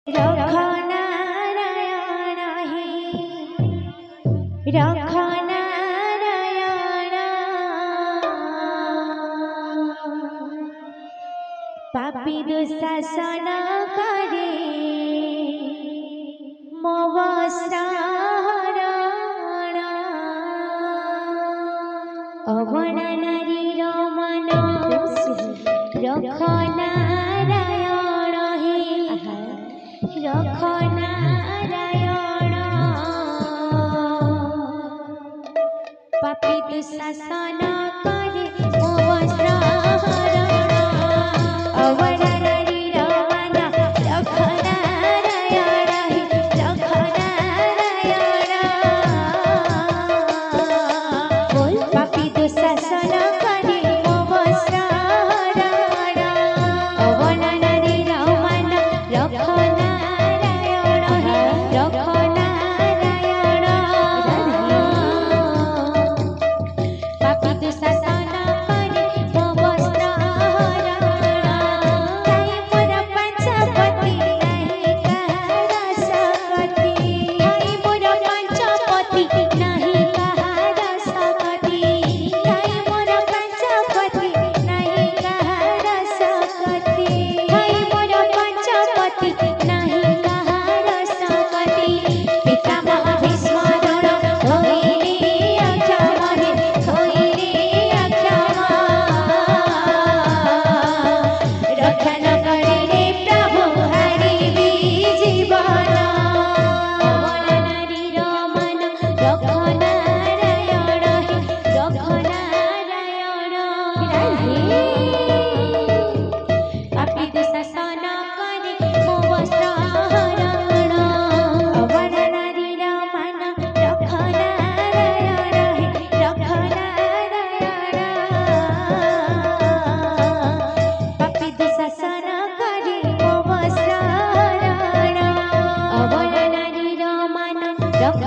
रख नारायण हे रख नारायण पापी दुशासन करे मो शरण अवण नारीर मन रख नारायण हे रख नारायण पापी दुशासन करे मो शरण अवण नारीर मन रख नारायण हे रख नारायण बोल पापी दुशासन करे मो शरण अवण नारीर मन रख नारायण हे रख नारायण पापी दुशासन करे मो शरण काई मोर पंचपति नहीं कहार सकती काई मोर पंचपति नहीं कहार सकती काई मोर पंचपति नहीं कहार सकती काई मोर पंचपति नहीं कहार सकती पितामह भीष्म द्रोण होइले अक्षम हे होइले अक्षम रक्षण करिले प्रभु हरिबी जीवन अवण नारीर मन रख नारायण हे रख नारायण पापी दुशासन करे मो शरण अवण नारीर मन रख नारायण हे रख नारायण पापी दुशासन करे मो शरण अवण नारीर मन रख